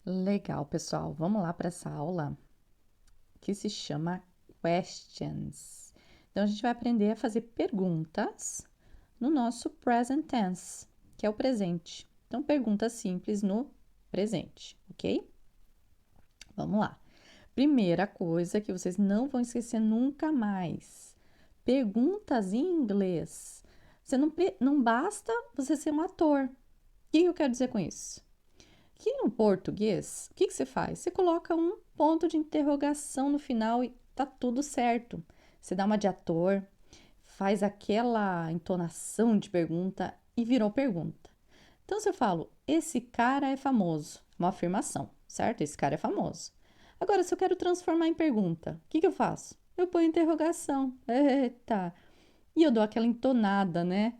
Legal, pessoal. Vamos lá para essa aula que se chama Questions. Então, a gente vai aprender a fazer perguntas no nosso present tense, que é o presente. Então, perguntas simples no presente, ok? Vamos lá. Primeira coisa que vocês não vão esquecer nunca mais: perguntas em inglês. Não basta você ser um ator. O que eu quero dizer com isso? Que no português, o que você faz? Você coloca um ponto de interrogação no final e tá tudo certo. Você dá uma de ator, faz aquela entonação de pergunta e virou pergunta. Então, se eu falo, esse cara é famoso, uma afirmação, certo? Esse cara é famoso. Agora, se eu quero transformar em pergunta, o que eu faço? Eu ponho interrogação. Eita! E eu dou aquela entonada, né?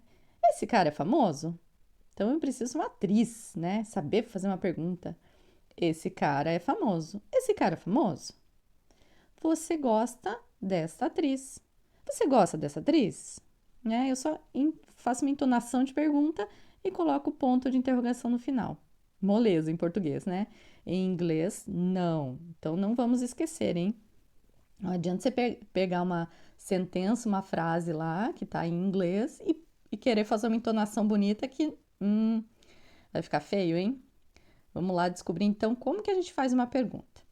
Esse cara é famoso? Então, eu preciso de uma atriz, né? Saber fazer uma pergunta. Esse cara é famoso. Esse cara é famoso? Você gosta dessa atriz? Você gosta dessa atriz? Né? Eu só faço uma entonação de pergunta e coloco o ponto de interrogação no final. Moleza em português, né? Em inglês, não. Então não vamos esquecer, hein? Não adianta você pegar uma sentença, uma frase lá que tá em inglês e querer fazer uma entonação bonita que vai ficar feio, hein? Vamos lá descobrir então como que a gente faz uma pergunta.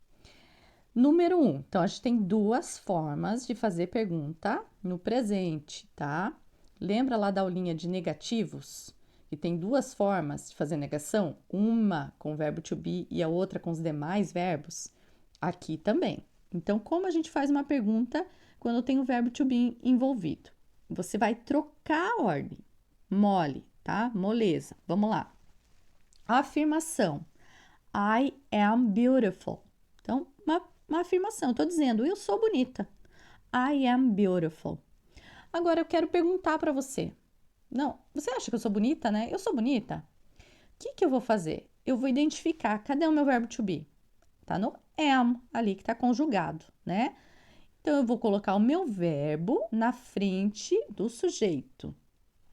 Número 1. Então, a gente tem duas formas de fazer pergunta no presente, tá? Lembra lá da aulinha de negativos? Que tem duas formas de fazer negação? Uma com o verbo to be e a outra com os demais verbos? Aqui também. Então, como a gente faz uma pergunta quando tem o verbo to be envolvido? Você vai trocar a ordem. Mole, tá? Moleza. Vamos lá. Afirmação. I am beautiful. Então, uma afirmação. Estou dizendo, eu sou bonita. I am beautiful. Agora eu quero perguntar para você. Não, você acha que eu sou bonita, né? Eu sou bonita. O que eu vou fazer? Eu vou identificar. Cadê o meu verbo to be? Tá no am, ali que tá conjugado, né? Então eu vou colocar o meu verbo na frente do sujeito.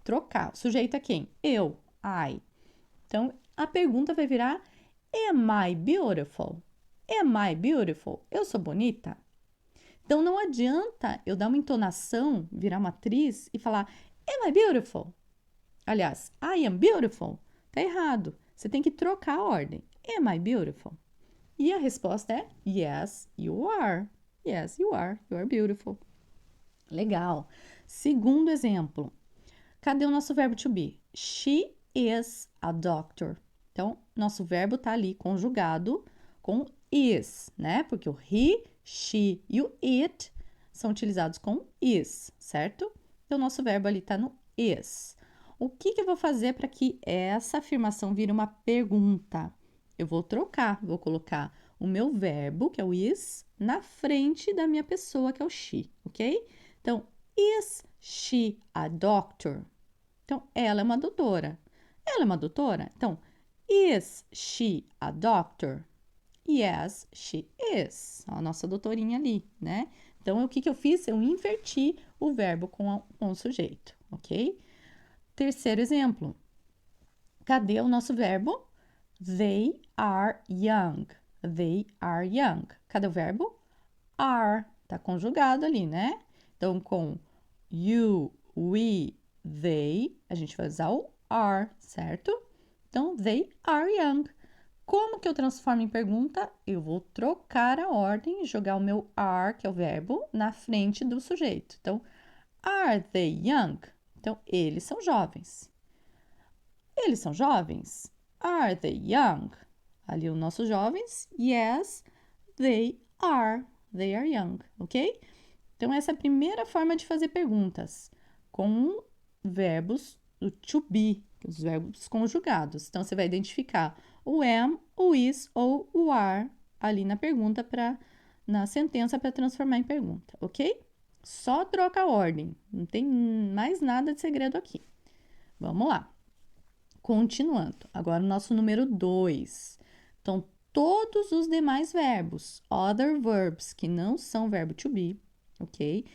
Trocar. O sujeito é quem? Eu, I. Então a pergunta vai virar: Am I beautiful? Am I beautiful? Eu sou bonita? Então não adianta eu dar uma entonação, virar uma atriz e falar Am I beautiful? Aliás, I am beautiful. Tá errado. Você tem que trocar a ordem. Am I beautiful? E a resposta é Yes, you are. Yes, you are. You are beautiful. Legal. Segundo exemplo. Cadê o nosso verbo to be? She is a doctor. Então, nosso verbo tá ali conjugado com is, né? Porque o he, she e o it são utilizados com is, certo? Então, nosso verbo ali tá no is. O que eu vou fazer para que essa afirmação vire uma pergunta? Eu vou trocar, vou colocar o meu verbo, que é o is, na frente da minha pessoa, que é o she, ok? Então, is she a doctor? Então, ela é uma doutora. Ela é uma doutora? Então, is she a doctor? Yes, she is. A nossa doutorinha ali, né? Então, o que eu fiz? Eu inverti o verbo com o sujeito, ok? Terceiro exemplo. Cadê o nosso verbo? They are young. They are young. Cadê o verbo? Are. Tá conjugado ali, né? Então, com you, we, they, a gente vai usar o are, certo? Então, they are young. Como que eu transformo em pergunta? Eu vou trocar a ordem e jogar o meu are, que é o verbo, na frente do sujeito. Então, are they young? Então, eles são jovens. Eles são jovens? Are they young? Ali os nossos jovens. Yes, they are. They are young, ok? Então, essa é a primeira forma de fazer perguntas, com verbos do to be, os verbos conjugados. Então, você vai identificar o am, o is ou o are ali na pergunta, na sentença para transformar em pergunta, ok? Só troca a ordem, não tem mais nada de segredo aqui. Vamos lá. Continuando, agora o nosso número 2. Então, todos os demais verbos, other verbs, que não são verbo to be, ok?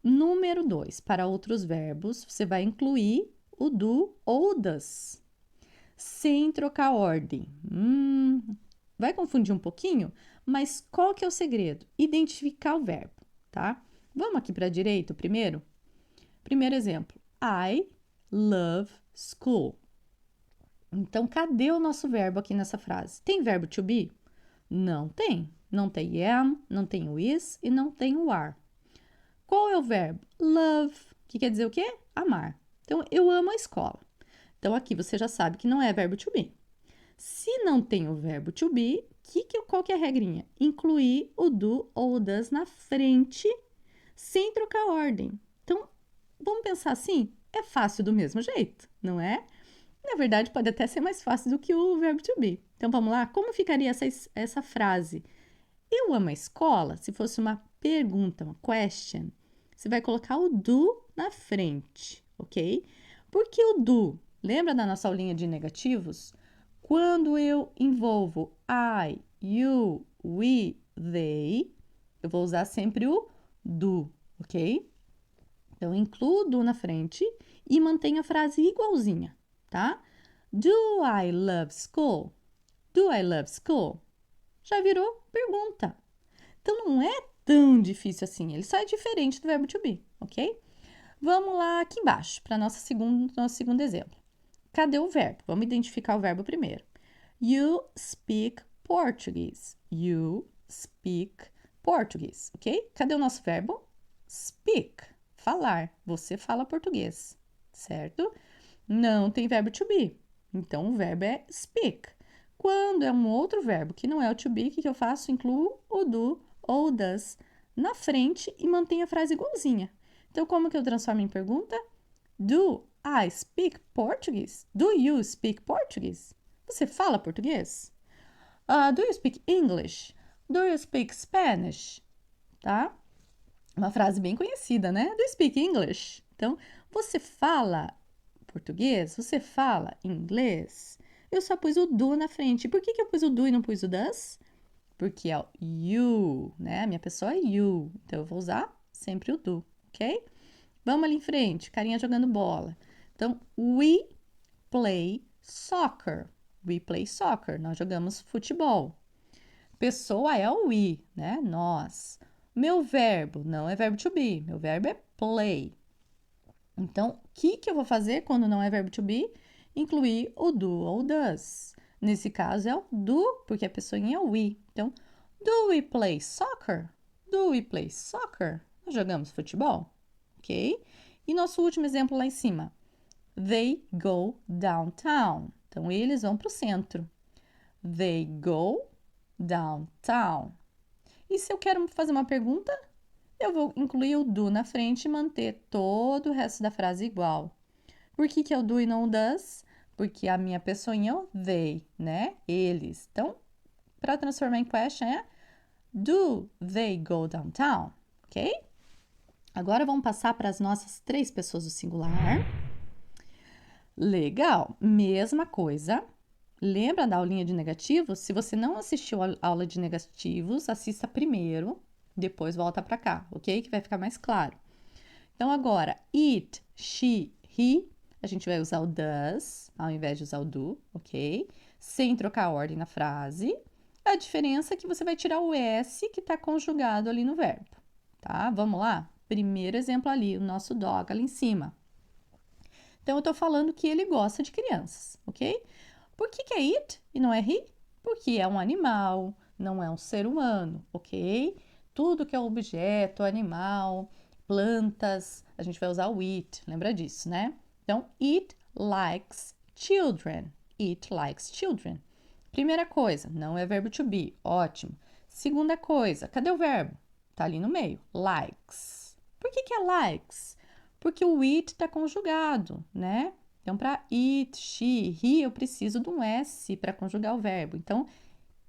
Número 2, para outros verbos, você vai incluir o do ou das, sem trocar a ordem. vai confundir um pouquinho, mas qual que é o segredo? Identificar o verbo, tá? Vamos aqui para a direita primeiro? Primeiro exemplo. I love school. Então, cadê o nosso verbo aqui nessa frase? Tem verbo to be? Não tem. Não tem am, não tem o is e não tem o are. Qual é o verbo? Love, que quer dizer o quê? Amar. Então, eu amo a escola. Então, aqui você já sabe que não é verbo to be. Se não tem o verbo to be, qual que é a regrinha? Incluir o do ou o does na frente, sem trocar a ordem. Então, vamos pensar assim? É fácil do mesmo jeito, não é? Na verdade, pode até ser mais fácil do que o verbo to be. Então, vamos lá? Como ficaria essa frase? Eu amo a escola? Se fosse uma pergunta, uma question, você vai colocar o do na frente, ok? Por que o do? Lembra da nossa aulinha de negativos? Quando eu envolvo I, you, we, they, eu vou usar sempre o do, ok? Então, incluo o do na frente e mantenho a frase igualzinha, tá? Do I love school? Do I love school? Já virou pergunta. Então, não é tão difícil assim. Ele só é diferente do verbo to be, ok? Vamos lá aqui embaixo, para nosso segundo exemplo. Cadê o verbo? Vamos identificar o verbo primeiro. You speak Portuguese. You speak Portuguese, ok? Cadê o nosso verbo? Speak, falar. Você fala português, certo? Não tem verbo to be. Então, o verbo é speak. Quando é um outro verbo que não é o to be, o que eu faço? Incluo o do ou o does na frente e mantenho a frase igualzinha. Então, como que eu transformo em pergunta? Do I speak Portuguese? Do you speak Portuguese? Você fala português? Do you speak English? Do you speak Spanish? Tá? Uma frase bem conhecida, né? Do you speak English? Então, você fala português? Você fala inglês? Eu só pus o do na frente. Por que eu pus o do e não pus o does? Porque é o you, né? A minha pessoa é you. Então, eu vou usar sempre o do, ok? Vamos ali em frente, carinha jogando bola. Então, we play soccer. We play soccer. Nós jogamos futebol. Pessoa é o we, né? Nós. Meu verbo não é verbo to be. Meu verbo é play. Então, o que eu vou fazer quando não é verbo to be? Incluir o do ou does. Nesse caso é o do, porque a pessoinha é o we. Então, do we play soccer? Do we play soccer? Nós jogamos futebol, ok? E nosso último exemplo lá em cima. They go downtown. Então, eles vão para o centro. They go downtown. E se eu quero fazer uma pergunta, eu vou incluir o do na frente e manter todo o resto da frase igual. Por que é o do e não o does? Porque a minha pessoinha é o they, né? Eles. Então, para transformar em question é do they go downtown? Ok? Agora vamos passar para as nossas 3 pessoas do singular. Legal, mesma coisa. Lembra da aulinha de negativos? Se você não assistiu a aula de negativos, assista primeiro, depois volta para cá, ok? Que vai ficar mais claro. Então, agora, it, she, he, a gente vai usar o does, ao invés de usar o do, ok? Sem trocar a ordem na frase. A diferença é que você vai tirar o S que está conjugado ali no verbo, tá? Vamos lá? Primeiro exemplo ali, o nosso dog ali em cima. Então, eu estou falando que ele gosta de crianças, ok? Por que é it e não é he? Porque é um animal, não é um ser humano, ok? Tudo que é objeto, animal, plantas, a gente vai usar o it, lembra disso, né? Então, it likes children. It likes children. Primeira coisa, não é verbo to be, ótimo. Segunda coisa, cadê o verbo? Tá ali no meio, likes. Por que é likes? Porque o it está conjugado, né? Então, para it, she, he, eu preciso de um S para conjugar o verbo. Então,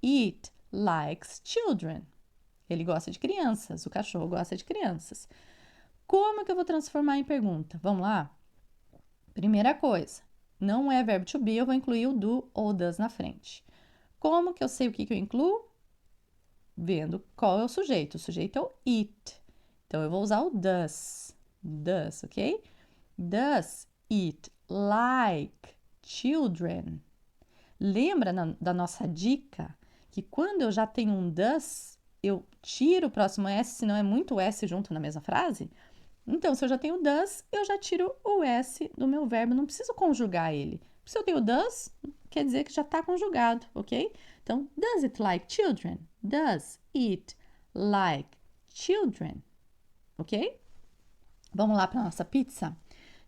it likes children. Ele gosta de crianças, o cachorro gosta de crianças. Como que eu vou transformar em pergunta? Vamos lá? Primeira coisa, não é verbo to be, eu vou incluir o do ou does na frente. Como que eu sei o que eu incluo? Vendo qual é o sujeito. O sujeito é o it. Então, eu vou usar o does. Does, ok? Does it like children? Lembra da nossa dica que quando eu já tenho um does, eu tiro o próximo S, senão é muito S junto na mesma frase. Então, se eu já tenho does, eu já tiro o S do meu verbo, não preciso conjugar ele. Se eu tenho does, quer dizer que já está conjugado, ok? Então, does it like children? Does it like children? Ok? Vamos lá para nossa pizza.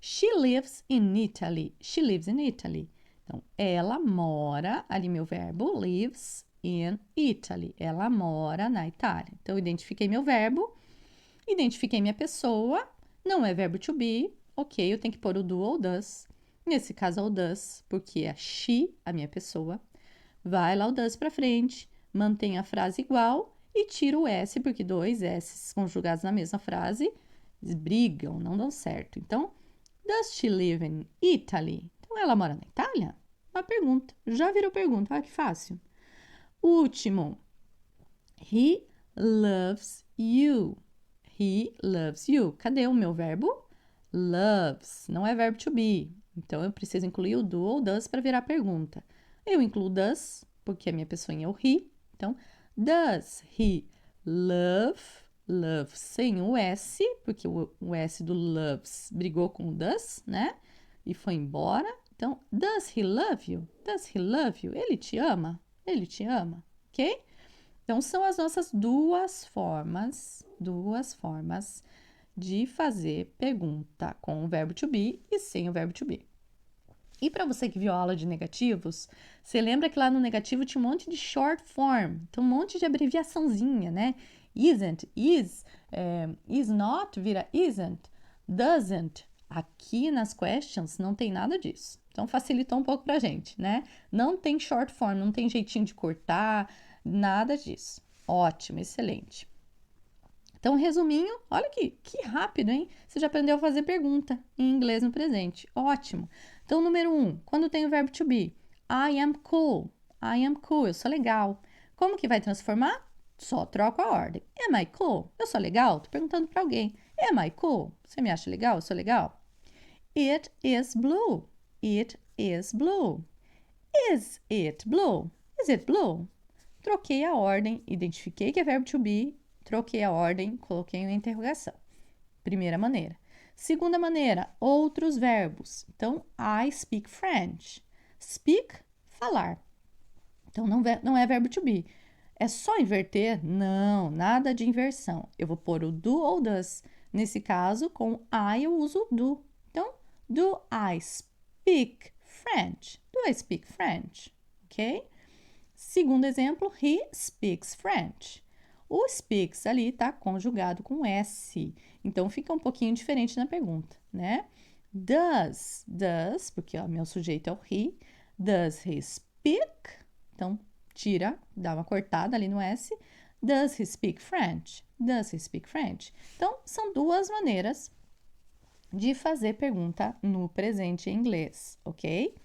She lives in Italy. She lives in Italy. Então, ela mora, ali meu verbo, lives in Italy. Ela mora na Itália. Então, identifiquei meu verbo, identifiquei minha pessoa, não é verbo to be, ok, eu tenho que pôr o do ou does. Nesse caso é o does, porque é she, a minha pessoa. Vai lá o does para frente, mantém a frase igual e tira o S, porque dois S conjugados na mesma frase brigam, não dão certo. Então, does she live in Italy? Então, ela mora na Itália? Uma pergunta. Já virou pergunta. Olha que fácil. Último. He loves you. He loves you. Cadê o meu verbo? Loves. Não é verbo to be. Então, eu preciso incluir o do ou does para virar pergunta. Eu incluo does, porque a minha pessoinha é o he. Então, does he love? Love sem o S, porque o S do loves brigou com o does, né? E foi embora. Então, does he love you? Does he love you? Ele te ama? Ele te ama, ok? Então, são as nossas duas formas de fazer pergunta com o verbo to be e sem o verbo to be. E para você que viu a aula de negativos, você lembra que lá no negativo tinha um monte de short form, então um monte de abreviaçãozinha, né? Isn't, is not vira isn't, doesn't. Aqui nas questions não tem nada disso. Então facilitou um pouco pra gente, né? Não tem short form, não tem jeitinho de cortar, nada disso. Ótimo, excelente. Então, resuminho, olha que rápido, hein? Você já aprendeu a fazer pergunta em inglês no presente. Ótimo. Então, número 1, quando tem o verbo to be, I am cool. I am cool, eu sou legal. Como que vai transformar? Só troco a ordem. Am I cool? Eu sou legal? Tô perguntando para alguém. Am I cool? Você me acha legal? Eu sou legal? It is blue. It is blue. Is it blue? Is it blue? Troquei a ordem, identifiquei que é verbo to be, troquei a ordem, coloquei uma interrogação. Primeira maneira. Segunda maneira, outros verbos. Então, I speak French. Speak, falar. Então, não é verbo to be. É só inverter? Não, nada de inversão. Eu vou pôr o do ou does. Nesse caso, com I eu uso do. Então, do I speak French? Do I speak French? Ok? Segundo exemplo, he speaks French. O speaks ali está conjugado com S. Então, fica um pouquinho diferente na pergunta, né? Does, porque ó, meu sujeito é o he. Does he speak? Então, tira, dá uma cortada ali no S. Does he speak French? Does he speak French? Então, são duas maneiras de fazer pergunta no presente em inglês, ok?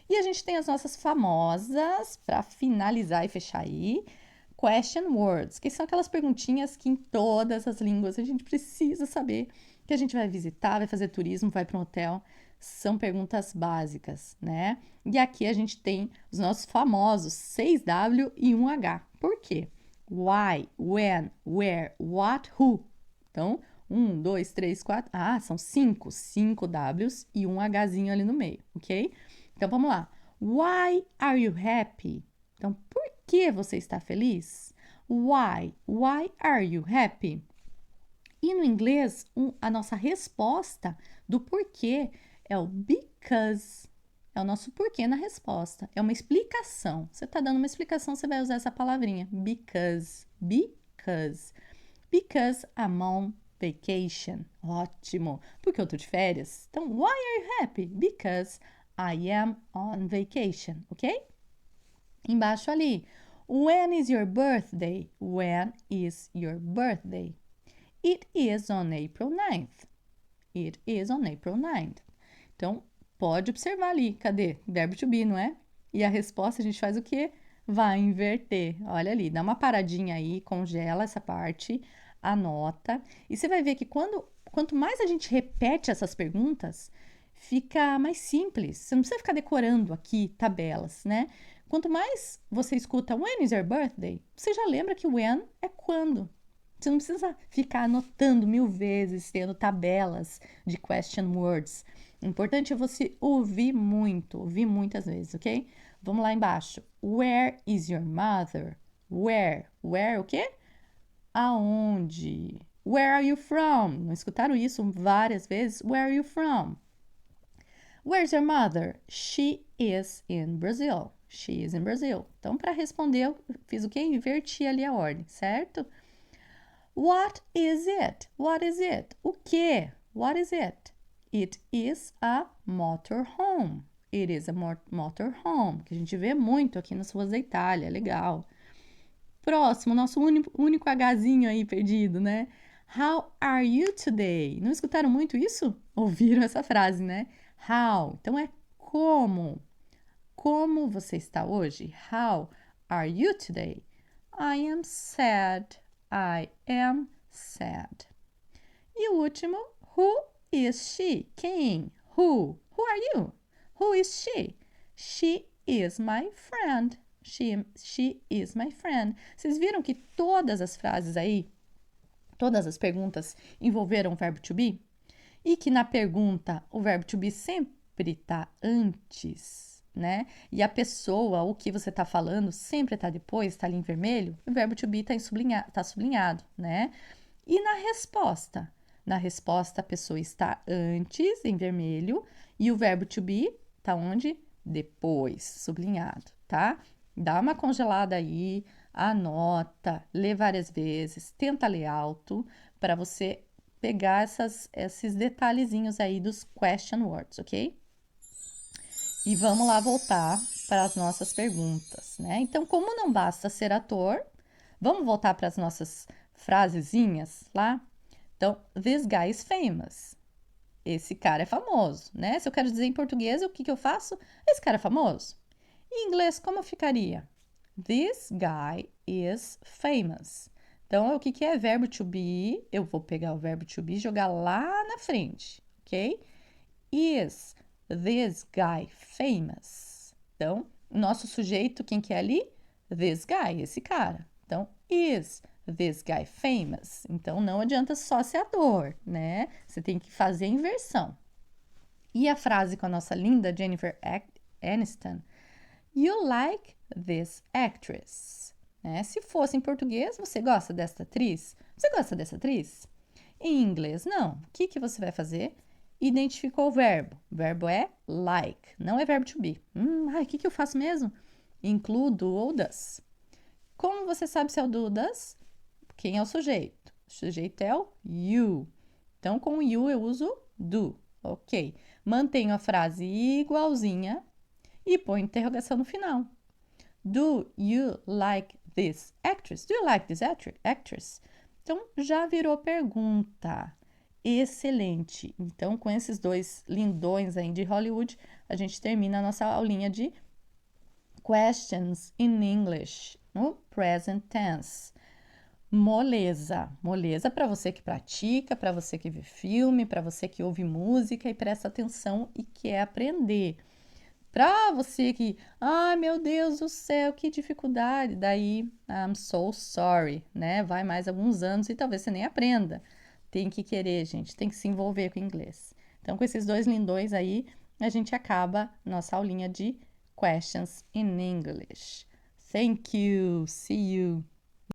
E a gente tem as nossas famosas, para finalizar e fechar aí, question words, que são aquelas perguntinhas que em todas as línguas a gente precisa saber, que a gente vai visitar, vai fazer turismo, vai para um hotel. São perguntas básicas, né? E aqui a gente tem os nossos famosos 6W e 1H. Por quê? Why, when, where, what, who. Então, 1, 2, 3, 4. Ah, são 5 Ws e um Hzinho ali no meio, ok? Então, vamos lá. Why are you happy? Então, por que você está feliz? Why? Why are you happy? E no inglês, a nossa resposta do porquê é o because. É o nosso porquê na resposta. É uma explicação. Você está dando uma explicação, você vai usar essa palavrinha. Because. Because. Because I'm on vacation. Ótimo. Porque eu tô de férias. Então, why are you happy? Because I am on vacation, ok? Embaixo ali. When is your birthday? When is your birthday? It is on April 9th. It is on April 9th. Então, pode observar ali. Cadê? Verbo to be, não é? E a resposta a gente faz o quê? Vai inverter. Olha ali, dá uma paradinha aí, congela essa parte, anota. E você vai ver que quanto mais a gente repete essas perguntas, fica mais simples. Você não precisa ficar decorando aqui tabelas, né? Quanto mais você escuta when is your birthday, você já lembra que when é quando. Você não precisa ficar anotando 1000 vezes, tendo tabelas de question words. O importante é você ouvir muito, ouvir muitas vezes, ok? Vamos lá embaixo. Where is your mother? Where? Where o quê? Aonde? Where are you from? Não escutaram isso várias vezes? Where are you from? Where's your mother? She is in Brazil. She is in Brazil. Então, para responder, eu fiz o quê? Inverti ali a ordem, certo? What is it? What is it? O quê? What is it? It is a motorhome. It is a motorhome, que a gente vê muito aqui nas ruas da Itália, legal. Próximo, nosso único Hzinho aí perdido, né? How are you today? Não escutaram muito isso? Ouviram essa frase, né? How. Então é como. Como você está hoje? How are you today? I am sad. I am sad. E o último, who is she? Quem? Who? Who are you? Who is she? She is my friend. She is my friend. Vocês viram que todas as frases aí, todas as perguntas envolveram o verbo to be? E que na pergunta o verbo to be sempre está antes, né? E a pessoa, o que você está falando, sempre está depois, está ali em vermelho. O verbo to be está sublinhado, né? E na resposta? Na resposta, a pessoa está antes, em vermelho, e o verbo to be está onde? Depois, sublinhado, tá? Dá uma congelada aí, anota, lê várias vezes, tenta ler alto, para você pegar esses detalhezinhos aí dos question words, ok? E vamos lá voltar para as nossas perguntas, né? Então, como não basta ser ator, vamos voltar para as nossas frasezinhas lá? Então, this guy is famous. Esse cara é famoso, né? Se eu quero dizer em português, o que eu faço? Esse cara é famoso. Em inglês, como ficaria? This guy is famous. Então, o que é verbo to be? Eu vou pegar o verbo to be e jogar lá na frente, ok? Is this guy famous? Então, nosso sujeito, quem que é ali? This guy, esse cara. Então, is this guy famous? Então, não adianta só ser ator, né? Você tem que fazer a inversão. E a frase com a nossa linda Jennifer Aniston? You like this actress? Né? Se fosse em português, você gosta desta atriz? Você gosta dessa atriz? Em inglês, não. O que você vai fazer? Identificou o verbo. O verbo é like, não é verbo to be. O que eu faço mesmo? Incluo do ou does. Como você sabe se é o do ou does? Quem é o sujeito? O sujeito é o you. Então, com o you eu uso do. Ok. Mantenho a frase igualzinha e põe interrogação no final. Do you like this actress? Do you like this actress? Então, já virou pergunta. Excelente. Então, com esses dois lindões aí de Hollywood, a gente termina a nossa aulinha de questions in English, no present tense. Moleza. Moleza para você que pratica, para você que vê filme, para você que ouve música e presta atenção e quer aprender. Para você que, ai meu Deus do céu, que dificuldade, daí I'm so sorry, né? Vai mais alguns anos e talvez você nem aprenda. Tem que querer, gente, tem que se envolver com o inglês. Então, com esses dois lindões aí, a gente acaba nossa aulinha de questions in English. Thank you. See you.